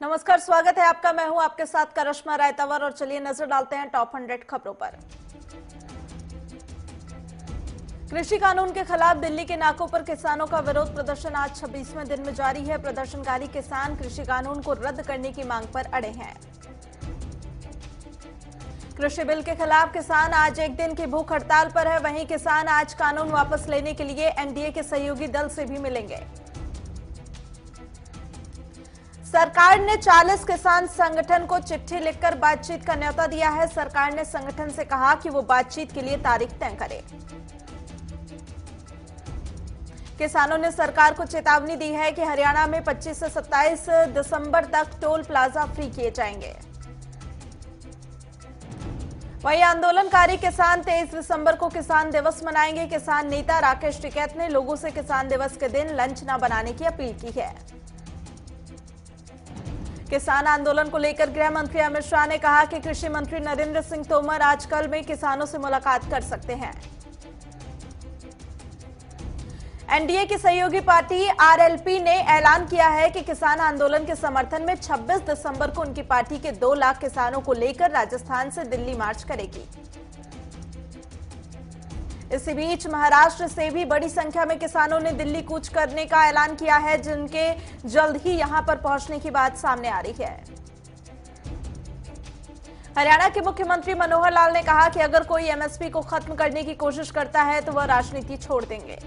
नमस्कार, स्वागत है आपका। मैं हूं आपके साथ करिश्मा रायतावर और चलिए नजर डालते हैं टॉप 100 खबरों पर। कृषि कानून के खिलाफ दिल्ली के नाकों पर किसानों का विरोध प्रदर्शन आज 26वें दिन में जारी है। प्रदर्शनकारी किसान कृषि कानून को रद्द करने की मांग पर अड़े हैं। कृषि बिल के खिलाफ किसान आज एक दिन की भूख हड़ताल पर है। वहीं किसान आज कानून वापस लेने के लिए एनडीए के सहयोगी दल से भी मिलेंगे। सरकार ने 40 किसान संगठन को चिट्ठी लिखकर बातचीत का न्योता दिया है। सरकार ने संगठन से कहा कि वो बातचीत के लिए तारीख तय करे। किसानों ने सरकार को चेतावनी दी है कि हरियाणा में 25 से 27 दिसंबर तक टोल प्लाजा फ्री किए जाएंगे। वहीं आंदोलनकारी किसान 23 दिसंबर को किसान दिवस मनाएंगे। किसान नेता राकेश टिकैत ने लोगों से किसान दिवस के दिन लंच न बनाने की अपील की है। किसान आंदोलन को लेकर गृह मंत्री अमित शाह ने कहा कि कृषि मंत्री नरेंद्र सिंह तोमर आज कल में किसानों से मुलाकात कर सकते हैं। एनडीए की सहयोगी पार्टी आरएलपी ने ऐलान किया है कि किसान आंदोलन के समर्थन में 26 दिसंबर को उनकी पार्टी के 2 लाख किसानों को लेकर राजस्थान से दिल्ली मार्च करेगी। इसी बीच महाराष्ट्र से भी बड़ी संख्या में किसानों ने दिल्ली कूच करने का ऐलान किया है, जिनके जल्द ही यहां पर पहुंचने की बात सामने आ रही है। हरियाणा के मुख्यमंत्री मनोहर लाल ने कहा कि अगर कोई एमएसपी को खत्म करने की कोशिश करता है तो वह राजनीति छोड़ देंगे।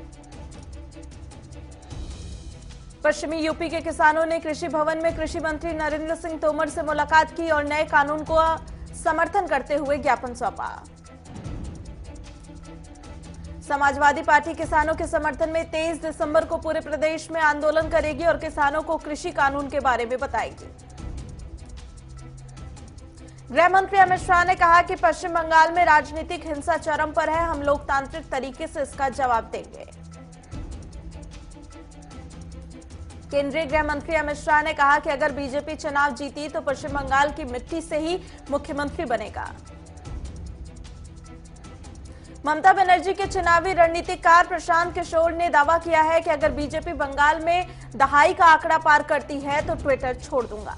पश्चिमी यूपी के किसानों ने कृषि भवन में कृषि मंत्री नरेंद्र सिंह तोमर से मुलाकात की और नए कानून को समर्थन करते हुए ज्ञापन सौंपा। समाजवादी पार्टी किसानों के समर्थन में 23 दिसंबर को पूरे प्रदेश में आंदोलन करेगी और किसानों को कृषि कानून के बारे में बताएगी। गृह मंत्री अमित शाह ने कहा कि पश्चिम बंगाल में राजनीतिक हिंसा चरम पर है। हम लोकतांत्रिक तरीके से इसका जवाब देंगे। केंद्रीय गृह मंत्री अमित शाह ने कहा कि अगर बीजेपी चुनाव जीती तो पश्चिम बंगाल की मिट्टी से ही मुख्यमंत्री बनेगा। ममता बनर्जी के चुनावी रणनीतिकार प्रशांत किशोर ने दावा किया है कि अगर बीजेपी बंगाल में दहाई का आंकड़ा पार करती है तो ट्विटर छोड़ दूंगा।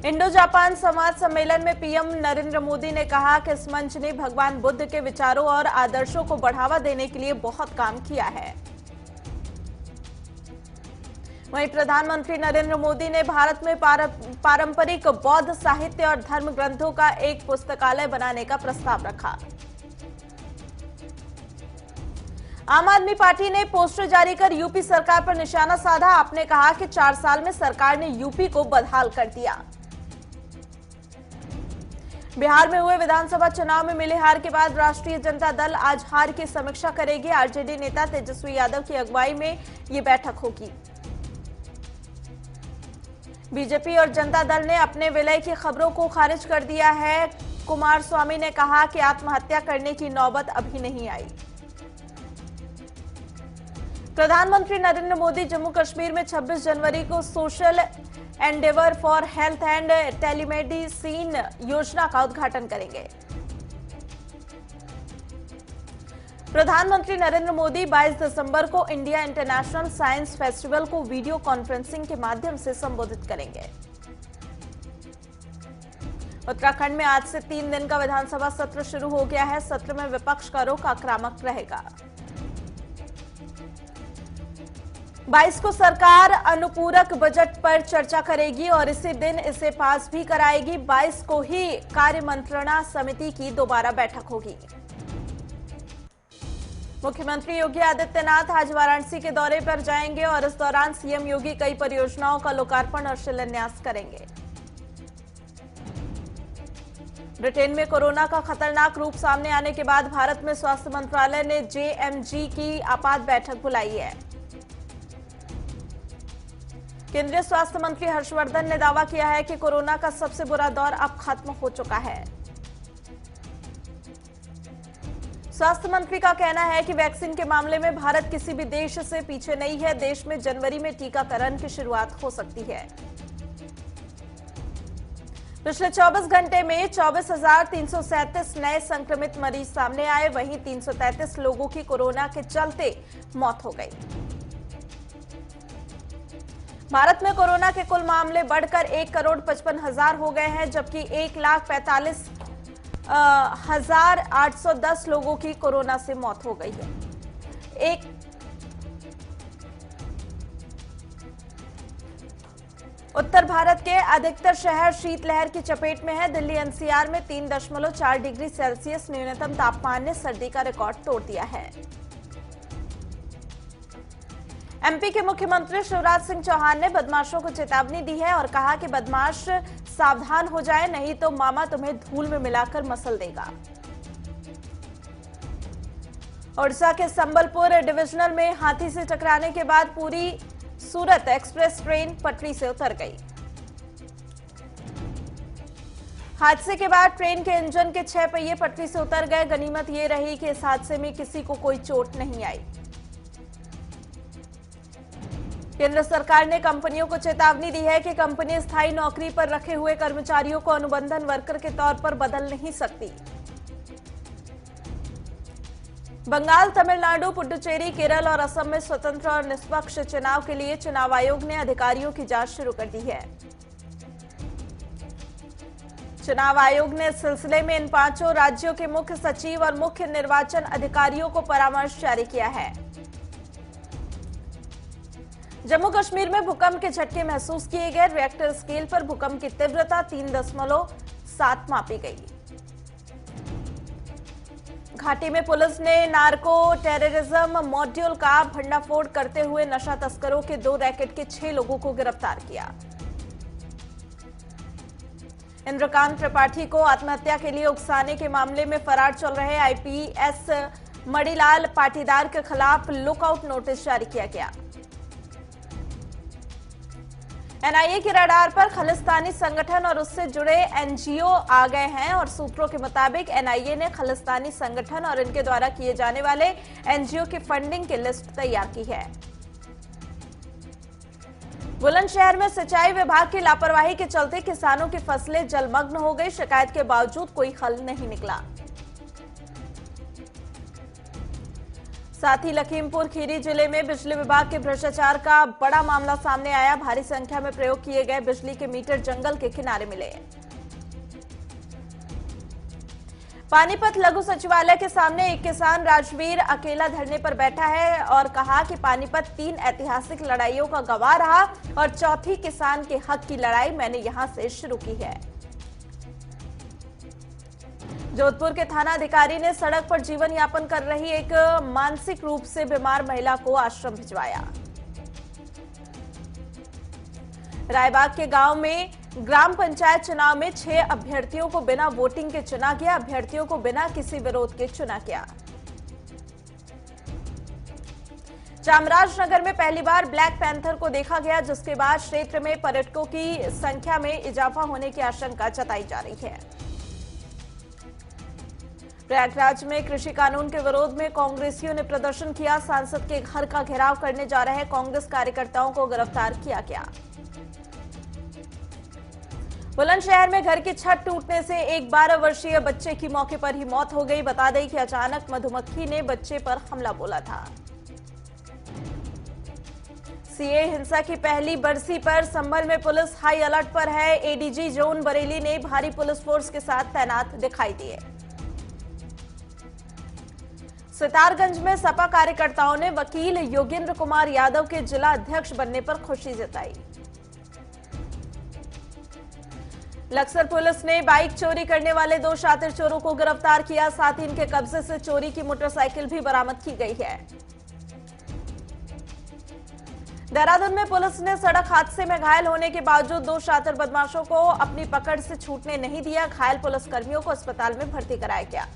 इंडो जापान संवाद सम्मेलन में पीएम नरेंद्र मोदी ने कहा कि इस मंच ने भगवान बुद्ध के विचारों और आदर्शों को बढ़ावा देने के लिए बहुत काम किया है। वहीं प्रधानमंत्री नरेंद्र मोदी ने भारत में पारंपरिक बौद्ध साहित्य और धर्म ग्रंथों का एक पुस्तकालय बनाने का प्रस्ताव रखा। आम आदमी पार्टी ने पोस्टर जारी कर यूपी सरकार पर निशाना साधा। आपने कहा कि 4 साल में सरकार ने यूपी को बदहाल कर दिया। बिहार में हुए विधानसभा चुनाव में मिली हार के बाद राष्ट्रीय जनता दल आज हार की समीक्षा करेगी। आरजेडी नेता तेजस्वी यादव की अगुवाई में ये बैठक होगी। बीजेपी और जनता दल ने अपने विलय की खबरों को खारिज कर दिया है। कुमारस्वामी ने कहा कि आत्महत्या करने की नौबत अभी नहीं आई। प्रधानमंत्री नरेंद्र मोदी जम्मू कश्मीर में 26 जनवरी को social Endeavour for health and telemedicine योजना का उद्घाटन करेंगे। प्रधानमंत्री नरेंद्र मोदी 22 दिसंबर को इंडिया इंटरनेशनल साइंस फेस्टिवल को वीडियो कॉन्फ्रेंसिंग के माध्यम से संबोधित करेंगे। उत्तराखंड में आज से 3 दिन का विधानसभा सत्र शुरू हो गया है। सत्र में विपक्ष का रुख आक्रामक रहेगा। 22 को सरकार अनुपूरक बजट पर चर्चा करेगी और इसी दिन इसे पास भी कराएगी। 22 को ही कार्य मंत्रणा समिति की दोबारा बैठक होगी। मुख्यमंत्री योगी आदित्यनाथ आज वाराणसी के दौरे पर जाएंगे और इस दौरान सीएम योगी कई परियोजनाओं का लोकार्पण और शिलान्यास करेंगे। ब्रिटेन में कोरोना का खतरनाक रूप सामने आने के बाद भारत में स्वास्थ्य मंत्रालय ने जेएमजी की आपात बैठक बुलाई है। केंद्रीय स्वास्थ्य मंत्री हर्षवर्धन ने दावा किया है कि कोरोना का सबसे बुरा दौर अब खत्म हो चुका है। स्वास्थ्य मंत्री का कहना है कि वैक्सीन के मामले में भारत किसी भी देश से पीछे नहीं है। देश में जनवरी में टीकाकरण की शुरुआत हो सकती है। पिछले 24 घंटे में 24,337 नए संक्रमित मरीज सामने आए। वहीं 333 लोगों की कोरोना के चलते मौत हो गई। भारत में कोरोना के कुल मामले बढ़कर 1,55,00,000 हो गए हैं, जबकि 1,45,810 लोगों की कोरोना से मौत हो गई है। उत्तर भारत के अधिकतर शहर शीतलहर की चपेट में है। दिल्ली एनसीआर में 3.4 डिग्री सेल्सियस न्यूनतम तापमान ने सर्दी का रिकॉर्ड तोड़ दिया है। एमपी के मुख्यमंत्री शिवराज सिंह चौहान ने बदमाशों को चेतावनी दी है और कहा कि बदमाश सावधान हो जाए, नहीं तो मामा तुम्हें धूल में मिलाकर मसल देगा। ओडिशा के संबलपुर डिविजनल में हाथी से टकराने के बाद पूरी सूरत एक्सप्रेस ट्रेन पटरी से उतर गई। हादसे के बाद ट्रेन के इंजन के 6 पहिए पटरी से उतर गए। गनीमत ये रही कि इस हादसे में किसी को कोई चोट नहीं आई। केंद्र सरकार ने कंपनियों को चेतावनी दी है कि कंपनी स्थायी नौकरी पर रखे हुए कर्मचारियों को अनुबंधन वर्कर के तौर पर बदल नहीं सकती। बंगाल, तमिलनाडु, पुडुचेरी, केरल और असम में स्वतंत्र और निष्पक्ष चुनाव के लिए चुनाव आयोग ने अधिकारियों की जांच शुरू कर दी है। चुनाव आयोग ने इस सिलसिले में इन 5 राज्यों के मुख्य सचिव और मुख्य निर्वाचन अधिकारियों को परामर्श जारी किया है। जम्मू कश्मीर में भूकंप के झटके महसूस किए गए। रिएक्टर स्केल पर भूकंप की तीव्रता 3.7 मापी गई। घाटी में पुलिस ने नार्को टेररिज्म मॉड्यूल का भंडाफोड़ करते हुए नशा तस्करों के 2 रैकेट के 6 लोगों को गिरफ्तार किया। इंद्रकांत त्रिपाठी को आत्महत्या के लिए उकसाने के मामले में फरार चल रहे आईपीएस मणिलाल पाटीदार के खिलाफ लुकआउट नोटिस जारी किया गया। एनआईए के रडार पर खालिस्तानी संगठन और उससे जुड़े एनजीओ आ गए हैं और सूत्रों के मुताबिक एनआईए ने खालिस्तानी संगठन और इनके द्वारा किए जाने वाले एनजीओ की फंडिंग की लिस्ट तैयार की है। बुलंदशहर में सिंचाई विभाग की लापरवाही के चलते किसानों की फसलें जलमग्न हो गई। शिकायत के बावजूद कोई हल नहीं निकला। साथ ही लखीमपुर खीरी जिले में बिजली विभाग के भ्रष्टाचार का बड़ा मामला सामने आया। भारी संख्या में प्रयोग किए गए बिजली के मीटर जंगल के किनारे मिले। पानीपत लघु सचिवालय के सामने एक किसान राजवीर अकेला धरने पर बैठा है और कहा कि पानीपत 3 ऐतिहासिक लड़ाइयों का गवाह रहा और चौथी किसान के हक की लड़ाई मैंने यहां से शुरू की है। जोधपुर के थाना अधिकारी ने सड़क पर जीवन यापन कर रही एक मानसिक रूप से बीमार महिला को आश्रम भिजवाया। रायबाग के गांव में ग्राम पंचायत चुनाव में 6 अभ्यर्थियों को बिना वोटिंग के चुना गया। अभ्यर्थियों को बिना किसी विरोध के चुना गया। चामराजनगर में पहली बार ब्लैक पैंथर को देखा गया, जिसके बाद क्षेत्र में पर्यटकों की संख्या में इजाफा होने की आशंका जताई जा रही है। प्रयागराज में कृषि कानून के विरोध में कांग्रेसियों ने प्रदर्शन किया। सांसद के घर का घेराव करने जा रहे कांग्रेस कार्यकर्ताओं को गिरफ्तार किया गया। बुलंदशहर में घर की छत टूटने से एक 12 वर्षीय बच्चे की मौके पर ही मौत हो गई। बता दें कि अचानक मधुमक्खी ने बच्चे पर हमला बोला था। सीए हिंसा की पहली बरसी पर संभल में पुलिस हाई अलर्ट पर है। एडीजी जोन बरेली ने भारी पुलिस फोर्स के साथ तैनात दिखाई दिए। सितारगंज में सपा कार्यकर्ताओं ने वकील योगेंद्र कुमार यादव के जिला अध्यक्ष बनने पर खुशी जताई। लक्सर पुलिस ने बाइक चोरी करने वाले 2 शातिर चोरों को गिरफ्तार किया। साथ ही इनके कब्जे से चोरी की मोटरसाइकिल भी बरामद की गई है। देहरादून में पुलिस ने सड़क हादसे में घायल होने के बावजूद 2 शातिर बदमाशों को अपनी पकड़ से छूटने नहीं दिया। घायल पुलिसकर्मियों को अस्पताल में भर्ती कराया गया।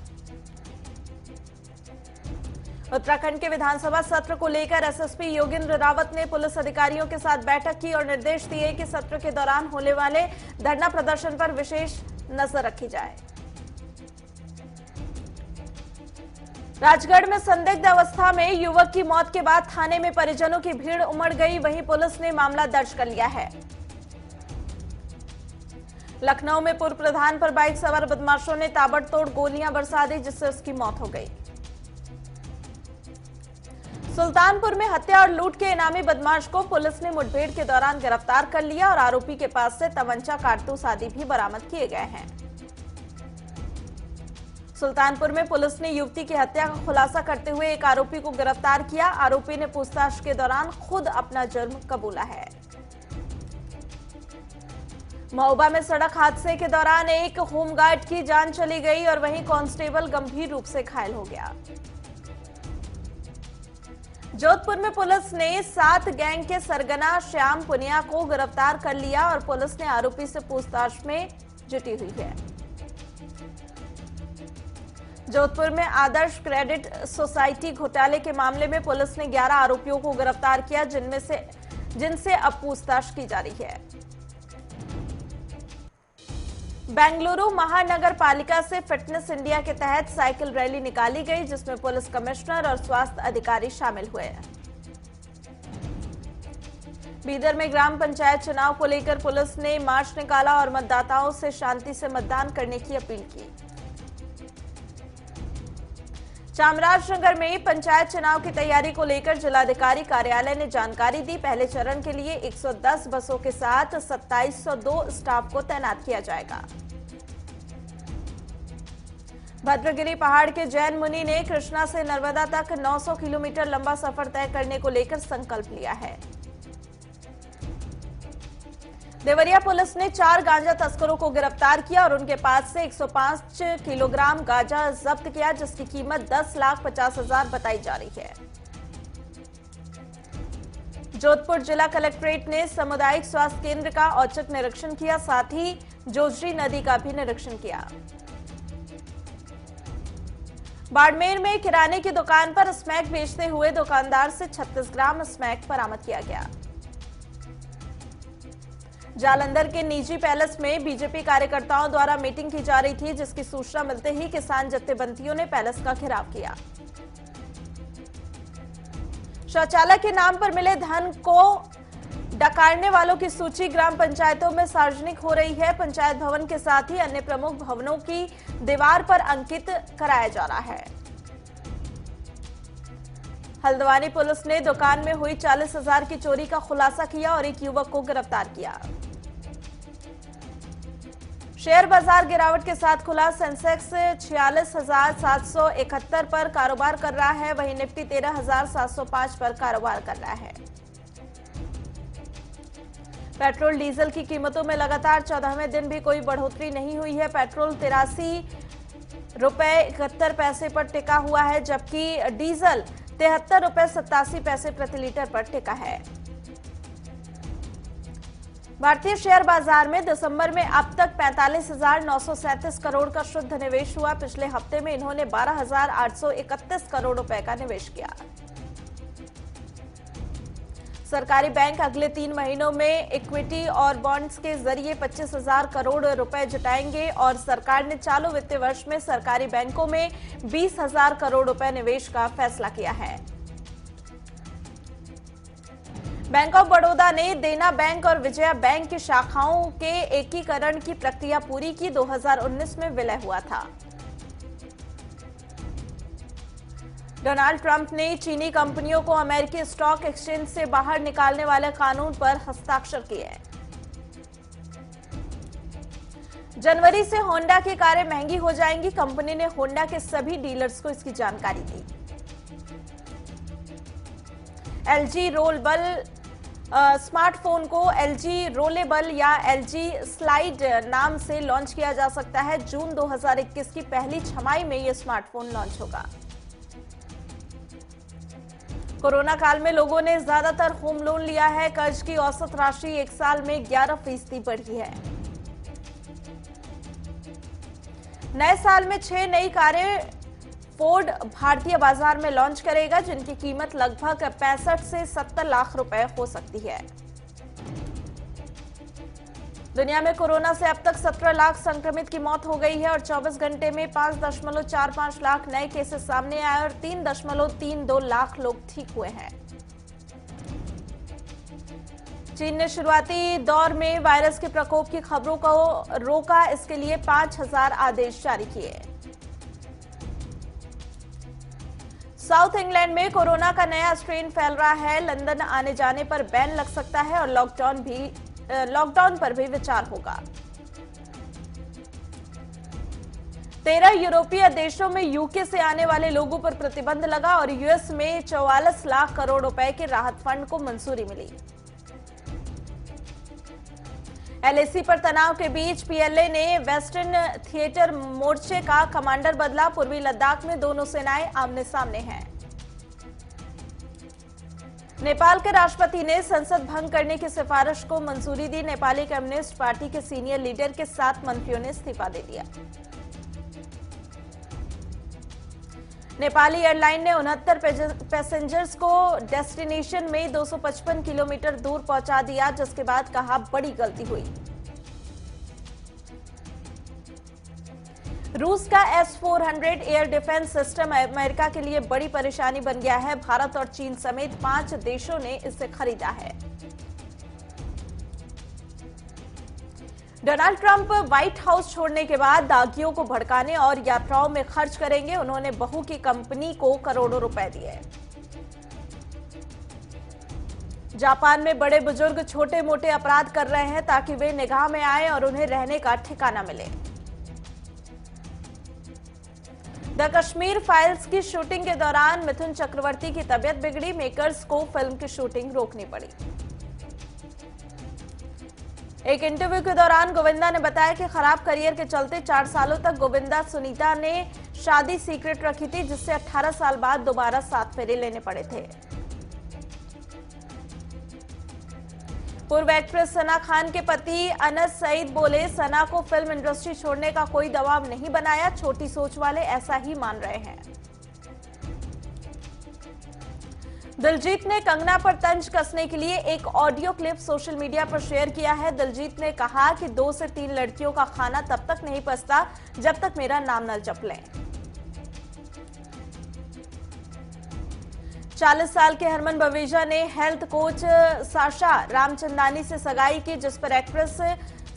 उत्तराखंड के विधानसभा सत्र को लेकर एसएसपी योगेंद्र रावत ने पुलिस अधिकारियों के साथ बैठक की और निर्देश दिए कि सत्र के दौरान होने वाले धरना प्रदर्शन पर विशेष नजर रखी जाए। राजगढ़ में संदिग्ध अवस्था में युवक की मौत के बाद थाने में परिजनों की भीड़ उमड़ गई। वहीं पुलिस ने मामला दर्ज कर लिया है। लखनऊ में पूर्व प्रधान पर बाइक सवार बदमाशों ने ताबड़तोड़ गोलियां बरसा दी, जिससे उसकी मौत हो गई। सुल्तानपुर में हत्या और लूट के इनामी बदमाश को पुलिस ने मुठभेड़ के दौरान गिरफ्तार कर लिया और आरोपी के पास से तमंचा, कारतूस आदि भी बरामद किए गए हैं। सुल्तानपुर में पुलिस ने युवती की हत्या का खुलासा करते हुए एक आरोपी को गिरफ्तार किया। आरोपी ने पूछताछ के दौरान खुद अपना जुर्म कबूला है। महोबा में सड़क हादसे के दौरान एक होमगार्ड की जान चली गई और वहीं कांस्टेबल गंभीर रूप से घायल हो गया। जोधपुर में पुलिस ने 7 गैंग के सरगना श्याम पुनिया को गिरफ्तार कर लिया और पुलिस ने आरोपी से पूछताछ में जुटी हुई है। जोधपुर में आदर्श क्रेडिट सोसाइटी घोटाले के मामले में पुलिस ने 11 आरोपियों को गिरफ्तार किया, जिनसे अब पूछताछ की जा रही है। बेंगलुरु महानगर पालिका से फिटनेस इंडिया के तहत साइकिल रैली निकाली गई, जिसमें पुलिस कमिश्नर और स्वास्थ्य अधिकारी शामिल हुए। बीदर में ग्राम पंचायत चुनाव को लेकर पुलिस ने मार्च निकाला और मतदाताओं से शांति से मतदान करने की अपील की। चामराजनगर में पंचायत चुनाव की तैयारी को लेकर जिलाधिकारी कार्यालय ने जानकारी दी। पहले चरण के लिए 110 बसों के साथ 2702 स्टाफ को तैनात किया जाएगा। भद्रगिरी पहाड़ के जैन मुनि ने कृष्णा से नर्मदा तक 900 किलोमीटर लंबा सफर तय करने को लेकर संकल्प लिया है। देवरिया पुलिस ने 4 गांजा तस्करों को गिरफ्तार किया और उनके पास से 105 किलोग्राम गांजा जब्त किया, जिसकी कीमत 10,50,000 बताई जा रही है। जोधपुर जिला कलेक्ट्रेट ने सामुदायिक स्वास्थ्य केंद्र का औचक निरीक्षण किया, साथ ही जोजरी नदी का भी निरीक्षण किया। बाड़मेर में किराने की दुकान पर स्मैक बेचते हुए दुकानदार से 36 ग्राम स्मैक बरामद किया गया। जालंधर के निजी पैलेस में बीजेपी कार्यकर्ताओं द्वारा मीटिंग की जा रही थी, जिसकी सूचना मिलते ही किसान जत्थेबंदियों ने पैलेस का घेराव किया। शौचालय के नाम पर मिले धन को डकारने वालों की सूची ग्राम पंचायतों में सार्वजनिक हो रही है। पंचायत भवन के साथ ही अन्य प्रमुख भवनों की दीवार पर अंकित कराया जा रहा है। हल्द्वानी पुलिस ने दुकान में हुई 40,000 की चोरी का खुलासा किया और एक युवक को गिरफ्तार किया। शेयर बाजार गिरावट के साथ खुला। सेंसेक्स 46,771 पर कारोबार कर रहा है, वहीं निफ्टी 13,705 पर कारोबार कर रहा है। पेट्रोल डीजल की कीमतों में लगातार 14वें दिन भी कोई बढ़ोतरी नहीं हुई है। पेट्रोल 83 रुपए 71 पैसे पर टिका हुआ है, जबकि डीजल 73 रुपए 87 पैसे प्रति लीटर पर टिका है। भारतीय शेयर बाजार में दिसंबर में अब तक 45,937 करोड़ का शुद्ध निवेश हुआ। पिछले हफ्ते में इन्होंने 12,831 करोड़ रुपए का निवेश किया। सरकारी बैंक अगले 3 महीनों में इक्विटी और बॉन्ड्स के जरिए 25,000 करोड़ रुपए जुटाएंगे और सरकार ने चालू वित्तीय वर्ष में सरकारी बैंकों में 20,000 करोड़ रुपए निवेश का फैसला किया है। बैंक ऑफ बड़ौदा ने देना बैंक और विजया बैंक की शाखाओं के एकीकरण की प्रक्रिया पूरी की। 2019 में विलय हुआ था। डोनाल्ड ट्रंप ने चीनी कंपनियों को अमेरिकी स्टॉक एक्सचेंज से बाहर निकालने वाले कानून पर हस्ताक्षर किए। जनवरी से होंडा की कारें महंगी हो जाएंगी। कंपनी ने होंडा के सभी डीलर्स को इसकी जानकारी दी। एलजी रोलेबल स्मार्टफोन को एलजी रोलेबल या एलजी स्लाइड नाम से लॉन्च किया जा सकता है। जून 2021 की पहली छमाही में यह स्मार्टफोन लॉन्च होगा। कोरोना काल में लोगों ने ज्यादातर होम लोन लिया है। कर्ज की औसत राशि 1 साल में 11% बढ़ी है। नए साल में 6 नई कारें फोर्ड भारतीय बाजार में लॉन्च करेगा, जिनकी कीमत लगभग 65 से 70 लाख रुपए हो सकती है। दुनिया में कोरोना से अब तक 17 लाख संक्रमित की मौत हो गई है और 24 घंटे में 5.45 लाख नए केसेस सामने आए और 3.32 लाख लोग ठीक हुए हैं। चीन ने शुरुआती दौर में वायरस के प्रकोप की खबरों को रोका। इसके लिए 5,000 आदेश जारी किए। साउथ इंग्लैंड में कोरोना का नया स्ट्रेन फैल रहा है। लंदन आने जाने पर बैन लग सकता है और लॉकडाउन पर भी विचार होगा। 13 यूरोपीय देशों में यूके से आने वाले लोगों पर प्रतिबंध लगा और यूएस में 44 लाख करोड़ रुपए के राहत फंड को मंजूरी मिली। एलएसी पर तनाव के बीच पीएलए ने वेस्टर्न थिएटर मोर्चे का कमांडर बदला। पूर्वी लद्दाख में दोनों सेनाएं आमने सामने हैं। नेपाल के राष्ट्रपति ने संसद भंग करने की सिफारिश को मंजूरी दी। नेपाली कम्युनिस्ट पार्टी के सीनियर लीडर के 7 मंत्रियों ने इस्तीफा दे दिया। नेपाली एयरलाइन ने 69 पैसेंजर्स को डेस्टिनेशन में 255 किलोमीटर दूर पहुंचा दिया, जिसके बाद कहा बड़ी गलती हुई। रूस का S-400 air defence system America के लिए बड़ी परेशानी बन गया है। भारत और चीन समेत 5 देशों ने इसे खरीदा है। डोनाल्ड ट्रंप व्हाइट हाउस छोड़ने के बाद दागियों को भड़काने और यात्राओं में खर्च करेंगे। उन्होंने बहू की कंपनी को करोड़ों रुपए दिए। जापान में बड़े बुजुर्ग छोटे मोटे अपराध कर रहे हैं ताकि वे निगाह में आए और उन्हें रहने का ठिकाना मिले। द कश्मीर फाइल्स की शूटिंग के दौरान मिथुन चक्रवर्ती की तबीयत बिगड़ी। मेकर्स को फिल्म की शूटिंग रोकनी पड़ी। एक इंटरव्यू के दौरान गोविंदा ने बताया कि खराब करियर के चलते 4 सालों तक गोविंदा सुनीता ने शादी सीक्रेट रखी थी, जिससे 18 साल बाद दोबारा 7 फेरे लेने पड़े थे। पूर्व एक्ट्रेस सना खान के पति अनस सईद बोले, सना को फिल्म इंडस्ट्री छोड़ने का कोई दबाव नहीं बनाया। छोटी सोच वाले ऐसा ही मान रहे हैं। दिलजीत ने कंगना पर तंज कसने के लिए एक ऑडियो क्लिप सोशल मीडिया पर शेयर किया है। दिलजीत ने कहा कि 2 से 3 लड़कियों का खाना तब तक नहीं पचता जब तक मेरा नाम न जप लें। 40 साल के हरमन बवेजा ने हेल्थ कोच साशा रामचंदानी से सगाई की, जिस पर एक्ट्रेस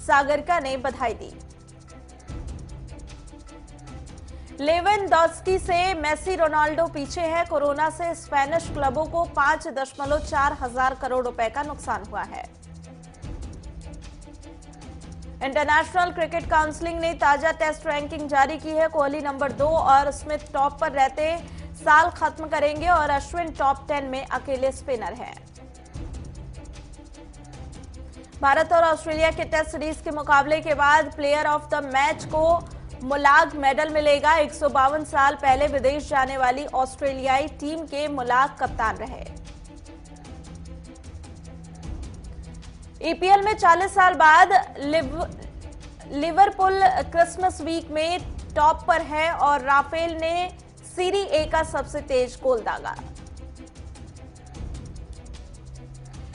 सागरिका ने बधाई दी। लेवेंडोस्की से मेसी रोनाल्डो पीछे है। कोरोना से स्पेनिश क्लबों को 5.4 हजार करोड़ रुपए का नुकसान हुआ है। इंटरनेशनल क्रिकेट काउंसिल ने ताजा टेस्ट रैंकिंग जारी की है। कोहली नंबर 2 और स्मिथ टॉप पर रहते साल खत्म करेंगे और अश्विन टॉप 10 में अकेले स्पिनर हैं। भारत और ऑस्ट्रेलिया के टेस्ट सीरीज के मुकाबले के बाद प्लेयर ऑफ द मैच को मुलाग मेडल मिलेगा। 152 साल पहले विदेश जाने वाली ऑस्ट्रेलियाई टीम के मुलाग कप्तान रहे। ईपीएल में 40 साल बाद लिवरपूल क्रिसमस वीक में टॉप पर है और राफेल ने सीरी ए का सबसे तेज गोल दागा।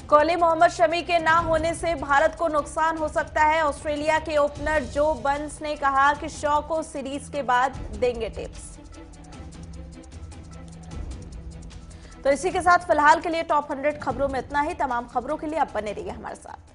कोहली मोहम्मद शमी के ना होने से भारत को नुकसान हो सकता है। ऑस्ट्रेलिया के ओपनर जो बर्न्स ने कहा कि शॉ को सीरीज के बाद देंगे टिप्स। तो इसी के साथ फिलहाल के लिए टॉप 100 खबरों में इतना ही। तमाम खबरों के लिए आप बने रहिए हमारे साथ।